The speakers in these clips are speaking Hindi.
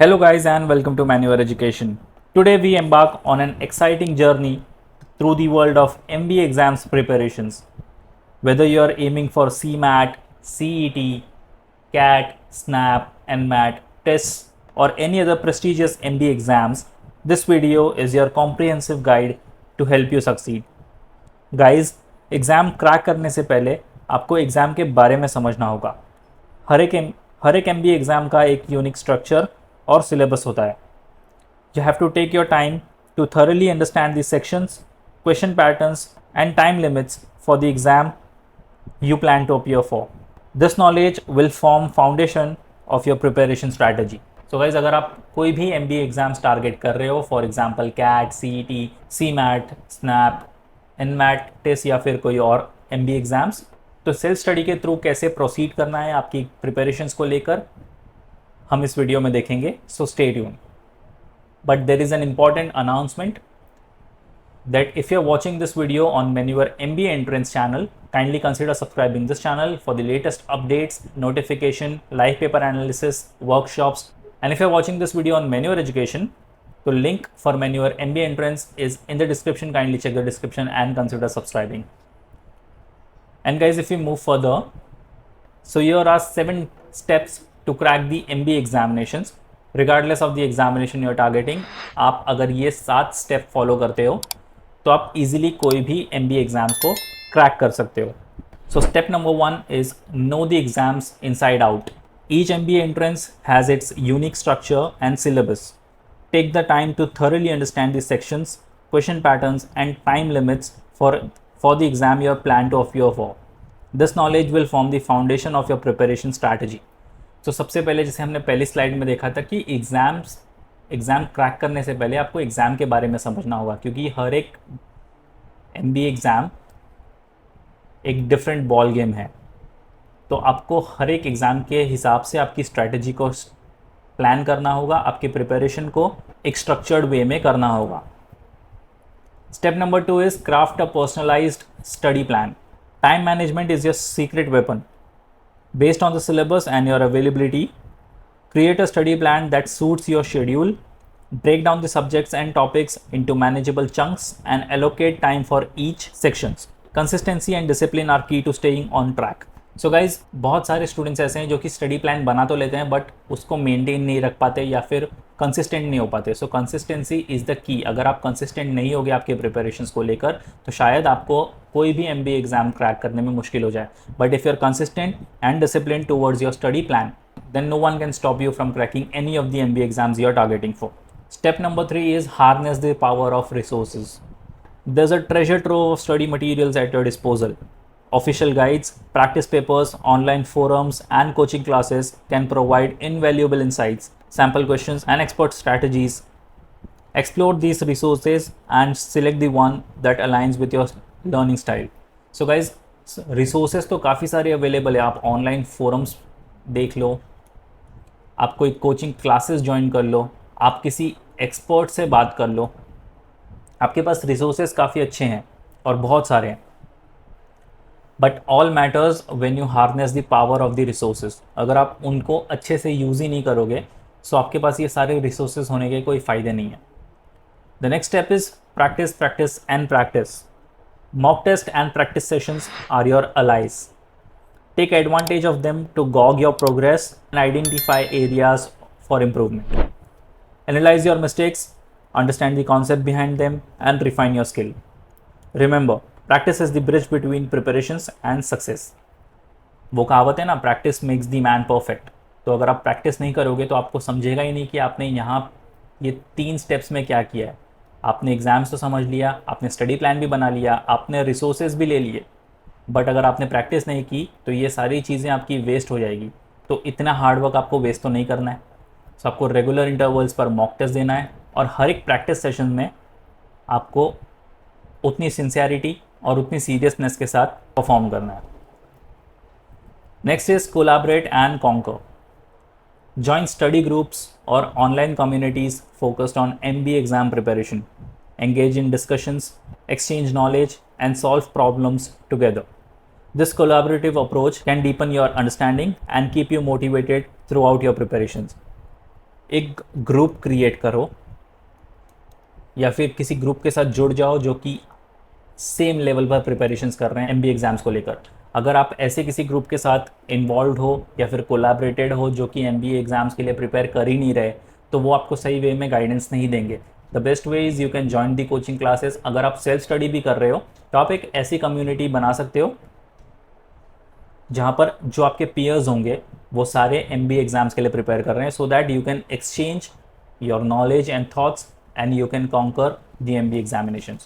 Hello, guys, and welcome to Manure Education. Today, we embark on an exciting journey through the world of MBA exams preparations. Whether you are aiming for CMAT, CET, CAT, SNAP, NMAT, tests, or any other prestigious MBA exams, this video is your comprehensive guide to help you succeed. Guys, exam crack करने से पहले आपको एग्ज़ाम के बारे में समझना होगा. हर एक MBA एग्ज़ाम का एक यूनिक स्ट्रक्चर और सिलेबस होता है. You have to take your time to thoroughly understand the sections, question patterns, and time limits for the exam you plan to appear for. This knowledge will form foundation of your preparation strategy. So guys, अगर आप कोई भी MBA एग्जाम्स टारगेट कर रहे हो, for example CAT, CET, CMAT, SNAP, NMAT, test या फिर कोई और MBA एग्जाम्स, तो सेल्फ स्टडी के थ्रू कैसे प्रोसीड करना है आपकी प्रिपरेशंस को लेकर हम इस वीडियो में देखेंगे. So stay tune. But there is an important announcement that if you're watching this video on Manure MBA Entrance channel, kindly consider subscribing this channel for the latest updates, notification, live paper analysis, workshops. And if you're watching this video on Manure Education, the link for Manure MBA Entrance is in the description. Kindly check the description and consider subscribing. And guys, if we move further, so here are 7 steps to crack the MBA examinations. Regardless of the examination you're targeting, आप अगर ये 7 स्टेप फॉलो करते हो तो आप इजीली कोई भी MBA एग्जाम्स को क्रैक कर सकते हो. So step number 1 is know the exams inside out. Each MBA entrance has its unique structure and syllabus. Take the time to thoroughly understand the sections, question patterns and time limits for the exam you are planned to appear for. This knowledge will form the foundation of your preparation strategy. तो सबसे पहले जैसे हमने पहली स्लाइड में देखा था कि एग्ज़ाम क्रैक करने से पहले आपको एग्ज़ाम के बारे में समझना होगा, क्योंकि हर एक MBA एग्ज़ाम एक डिफरेंट बॉल गेम है. तो आपको हर एक एग्ज़ाम के हिसाब से आपकी स्ट्रैटेजी को प्लान करना होगा, आपकी प्रिपरेशन को एक स्ट्रक्चर्ड वे में करना होगा. Step number 2 is craft a personalised study plan. Time management is your secret weapon. Based on the syllabus and your availability, create a study plan that suits your schedule. Break down the subjects and topics into manageable chunks and allocate time for each sections. Consistency and discipline are key to staying on track. So guys, बहुत सारे स्टूडेंट्स ऐसे हैं जो कि स्टडी प्लान बना तो लेते हैं बट उसको मेंटेन नहीं रख पाते या फिर कंसिस्टेंट नहीं हो पाते. सो कंसिस्टेंसी इज़ द की. अगर आप कंसिस्टेंट नहीं होगे आपके प्रिपरेशंस को लेकर तो शायद आपको कोई भी MBA एग्जाम क्रैक करने में मुश्किल हो जाए. But if you are consistent and discipline towards your study plan, then no one can stop you from cracking any of the MBA exams you are targeting for. Step number 3 is harness the power of resources. There's a treasure trove of study materials at your disposal. Official guides, practice papers, online forums, and coaching classes can provide invaluable insights, sample questions, and expert strategies. Explore these resources and select the one that aligns with your learning style. So guys, resources तो काफ़ी सारे available है. आप online forums देख लो, आप कोई कोचिंग क्लासेस ज्वाइन कर लो, आप किसी एक्सपर्ट से बात कर लो. आपके पास रिसोर्सेज काफ़ी अच्छे हैं और बहुत सारे हैं. But all matters when you harness the power of the resources. अगर आप उनको अच्छे से यूज़ ही नहीं करोगे सो आपके पास ये सारे रिसोर्सेज होने के कोई फ़ायदे नहीं है. The next step is practice practice and practice. Mock test and practice sessions are your allies. Take advantage of them to gauge your progress and identify areas for improvement. Analyze your mistakes, understand the concept behind them, and refine your skill. Remember, practice is the bridge between preparations and success. वो कहावत है ना, practice makes the man perfect. तो अगर आप प्रैक्टिस नहीं करोगे तो आपको समझेगा ही नहीं कि आपने यहाँ ये 3 स्टेप्स में क्या किया है. आपने एग्जाम्स तो समझ लिया, आपने स्टडी प्लान भी बना लिया, आपने रिसोर्सेज भी ले लिए, बट अगर आपने प्रैक्टिस नहीं की तो ये सारी चीज़ें आपकी वेस्ट हो जाएगी. तो इतना हार्डवर्क आपको वेस्ट तो नहीं करना है. सो आपको रेगुलर इंटरवल्स पर मॉक टेस्ट देना है और हर एक प्रैक्टिस सेशन में आपको उतनी सिंसियरिटी और उतनी सीरियसनेस के साथ परफॉर्म करना है. Next is collaborate and conquer. Join study groups और online communities focused on MBA exam preparation. Engage in discussions, exchange knowledge, and solve problems together. This collaborative approach can deepen your understanding and keep you motivated throughout your preparations. एक ग्रुप क्रिएट करो या फिर किसी ग्रुप के साथ जुड़ जाओ जो कि सेम लेवल पर प्रिपरेशंस कर रहे हैं एमबीए एग्ज़ाम्स को लेकर। अगर आप ऐसे किसी ग्रुप के साथ इन्वॉल्व हो या फिर कोलैबोरेटेड हो जो कि एमबीए एग्ज़ाम्स के लिए प्रिपेयर कर ही नहीं रहे, तो वो आपको सही वे में गाइडेंस नहीं देंगे। The best way is you can join the coaching classes. अगर आप सेल्फ स्टडी भी कर रहे हो तो आप एक ऐसी कम्युनिटी बना सकते हो जहाँ पर जो आपके पीयर्स होंगे वो सारे एमबीए एग्ज़ाम्स के लिए प्रिपेयर कर रहे हैं, so that you can exchange your knowledge and thoughts and you can conquer the MBA examinations.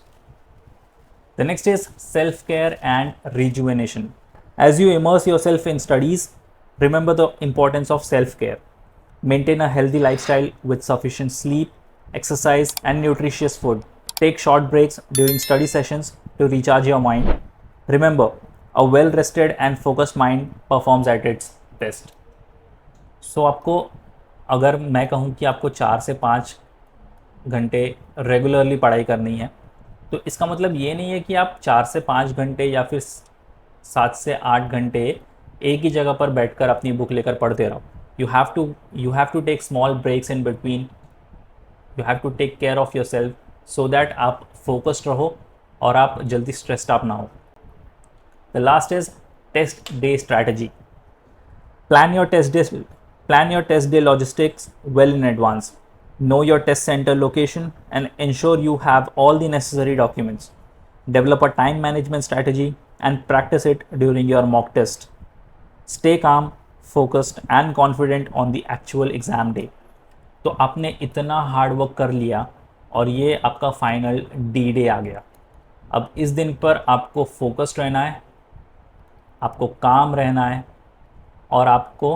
The next is self-care and rejuvenation. As you immerse yourself in studies, remember the importance of self-care. Maintain a healthy lifestyle with sufficient sleep, exercise, and nutritious food. Take short breaks during study sessions to recharge your mind. Remember, a well-rested and focused mind performs at its best. So आपको अगर मैं कहूँ कि आपको 4 से 5 घंटे रेगुलरली पढ़ाई करनी है, तो इसका मतलब ये नहीं है कि आप 4 से 5 घंटे या फिर 7 से 8 घंटे एक ही जगह पर बैठकर अपनी बुक लेकर पढ़ते रहो। You have to take small breaks in between. You have to take care of your self so that आप फोकस्ड रहो और आप जल्दी स्ट्रेस्ड आउट ना हो। The last is test day strategy. Plan your test day logistics well in advance. Know your test center location and ensure you have all the necessary documents. Develop a time management strategy and practice it during your mock test. Stay calm, focused and confident on the actual exam day. तो आपने इतना हार्ड वर्क कर लिया और ये आपका फाइनल डी डे आ गया। अब इस दिन पर आपको फोकस्ड रहना है, आपको काम रहना है और आपको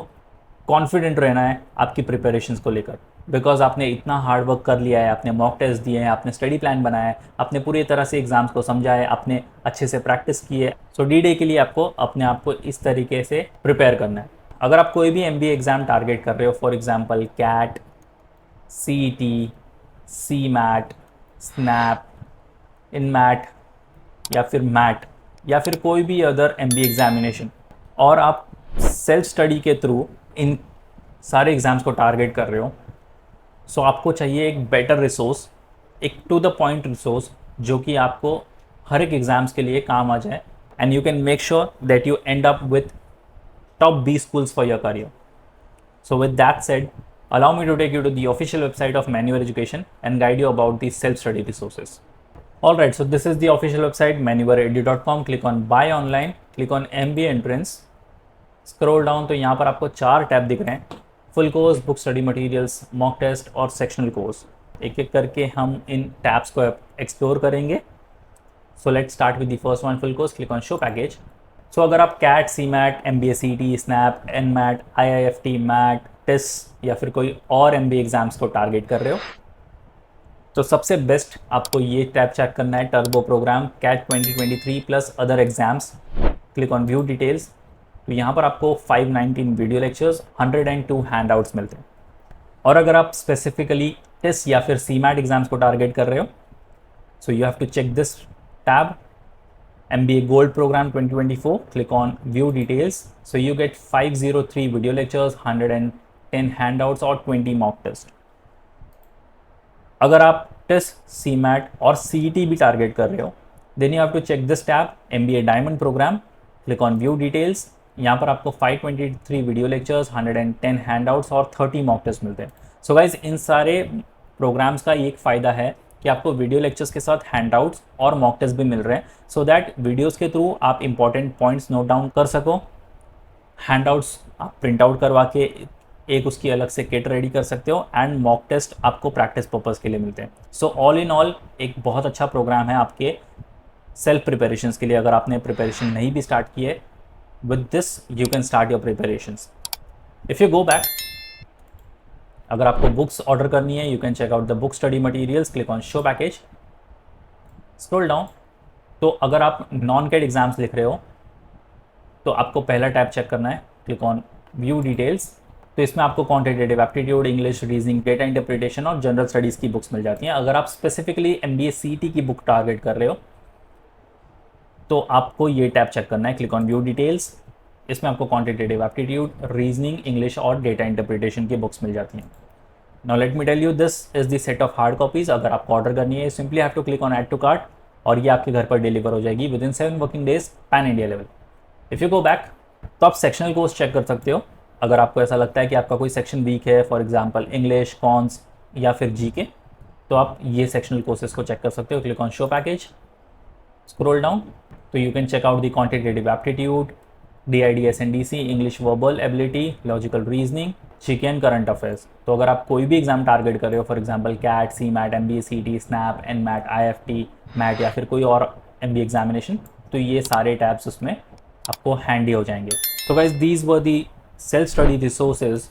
कॉन्फिडेंट रहना है आपकी प्रिपरेशंस को लेकर, बिकॉज आपने इतना हार्ड वर्क कर लिया है, आपने मॉक टेस्ट दिए हैं, आपने स्टडी प्लान बनाया है, आपने पूरी तरह से एग्ज़ाम्स को समझा है, आपने अच्छे से प्रैक्टिस की है। सो डी डे के लिए आपको अपने आप को इस तरीके से प्रिपेयर करना है। अगर आप कोई भी एमबीए एग्ज़ाम टारगेट कर रहे हो, for example CAT, CET, CMAT, SNAP, NMAT या फिर मैट या फिर कोई भी अदर एमबीए एग्जामिनेशन, और आप सेल्फ स्टडी के थ्रू इन सारे एग्ज़ाम्स को टारगेट कर रहे हो, सो आपको चाहिए एक बेटर रिसोर्स, एक टू द पॉइंट रिसोर्स जो कि आपको हर एक एग्ज़ाम्स के लिए काम आ जाए, and you can make sure that you and up with top B schools for your career. So with that said, allow me to take you to the official website of Manure Education and guide you about the self-study resources. Alright, so this is the official website manureedu.com. Click on buy online, click on MBA entrance, scroll down तो यहाँ पर आपको 4 टैब दिख रहे हैं, full course, book study materials, mock test और सेक्शनल कोर्स। एक एक करके हम इन टैब्स को एक्सप्लोर करेंगे। So let's start with the first one, full course. Click on show package. So अगर आप CAT, CMAT, MBA CET, SNAP, NMAT, IIFT, MAT, टेस या फिर कोई और MBA एग्ज़ाम्स को टारगेट कर रहे हो, तो सबसे बेस्ट आपको ये टैब चेक करना है, turbo program CAT 2023 plus other exams. Click on view details. तो यहाँ पर आपको 519 वीडियो लेक्चर्स, 102 हैंडआउट्स मिलते हैं। और अगर आप स्पेसिफिकली टेस्ट या फिर CMAT एग्जाम्स को टारगेट कर रहे हो, so you have to check this tab, MBA Gold Program 2024, click on View Details. So you get 503 video lectures, 110 handouts और 20 mock test. अगर आप टेस्ट, CMAT और CET भी टारगेट कर रहे हो, then you have to check this tab, MBA Diamond Program. Click on View Details. यहाँ पर आपको 523 वीडियो लेक्चर्स, 110 हैंडआउट्स और 30 मॉक टेस्ट मिलते हैं। सो गाइज, इन सारे प्रोग्राम्स का एक फ़ायदा है कि आपको वीडियो लेक्चर्स के साथ हैंडआउट्स और मॉक टेस्ट भी मिल रहे हैं, सो दैट वीडियोस के थ्रू आप इंपॉर्टेंट पॉइंट्स नोट डाउन कर सको। हैंडआउट्स आप प्रिंट आउट करवा के एक उसकी अलग से किट रेडी कर सकते हो, एंड मॉक टेस्ट आपको प्रैक्टिस पर्पज़ के लिए मिलते हैं। सो ऑल इन ऑल एक बहुत अच्छा प्रोग्राम है आपके सेल्फ प्रिपरेशंस के लिए। अगर आपने प्रिपरेशन नहीं भी स्टार्ट की है, with this you can start your preparations. If you go back, अगर आपको बुक्स ऑर्डर करनी है, you can check out the book study materials, click on show package, scroll down. तो अगर आप नॉन कैट एग्जाम्स लिख रहे हो तो आपको पहला टैब चेक करना है, क्लिक ऑन व्यू डिटेल्स। तो इसमें आपको quantitative aptitude, English, reasoning, data interpretation और जनरल स्टडीज़ की बुक्स मिल जाती हैं। अगर आप स्पेसिफिकली MBA CET की बुक टारगेट कर रहे हो तो आपको ये टैब चेक करना है, क्लिक ऑन व्यू डिटेल्स। इसमें आपको क्वांटिटेटिव एप्टीट्यूड, रीजनिंग, इंग्लिश और डेटा इंटरप्रिटेशन की बुक्स मिल जाती हैं। Now let me tell you, this is the set of hard copies. अगर आपको ऑर्डर करनी है, simply have to click on add to cart और ये आपके घर पर डिलीवर हो जाएगी with in 7 working days pan India level. If you go back तो आप सेक्शनल कोर्स चेक कर सकते हो। अगर आपको ऐसा लगता है कि आपका कोई सेक्शन वीक है, फॉर एग्जांपल इंग्लिश, कॉन्स या फिर जीके, तो आप ये सेक्शनल कोर्सेज को चेक कर सकते हो। Click on show package, scroll down तो you can check out the quantitative aptitude, DIDS and DC, English verbal ability, logical reasoning, GK and current affairs. तो अगर आप कोई भी एग्जाम टारगेट कर रहे हो, for example CAT, CMAT, MBA, CET, SNAP, NMAT, IFT, MAT या फिर कोई और MBA एग्जामिनेशन, तो ये सारे टैब्स उसमें आपको हैंडी हो जाएंगे। तो guys these were the self study resources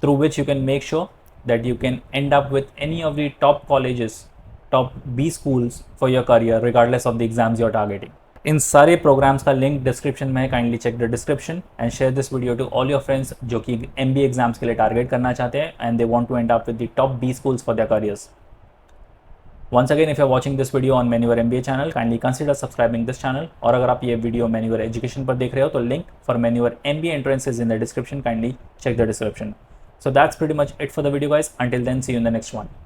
through which you can make sure that you can end up with any of the top colleges, top B schools for your career regardless of the exams you're targeting. इन सारे प्रोग्राम्स का लिंक डिस्क्रिप्शन में है, kindly check the description and share this video to all your friends जो कि MBA एग्जाम्स के लिए टारगेट करना चाहते हैं and they want to end up with the top B schools for their careers. Once again, if you're watching this video on Manure MBA channel, kindly consider subscribing this channel. और अगर आप ये वीडियो Manure Education पर देख रहे हो तो link for Manure MBA entrance is in the description. Kindly check the description. So that's pretty much it for the video, guys. Until then, see you in the next one.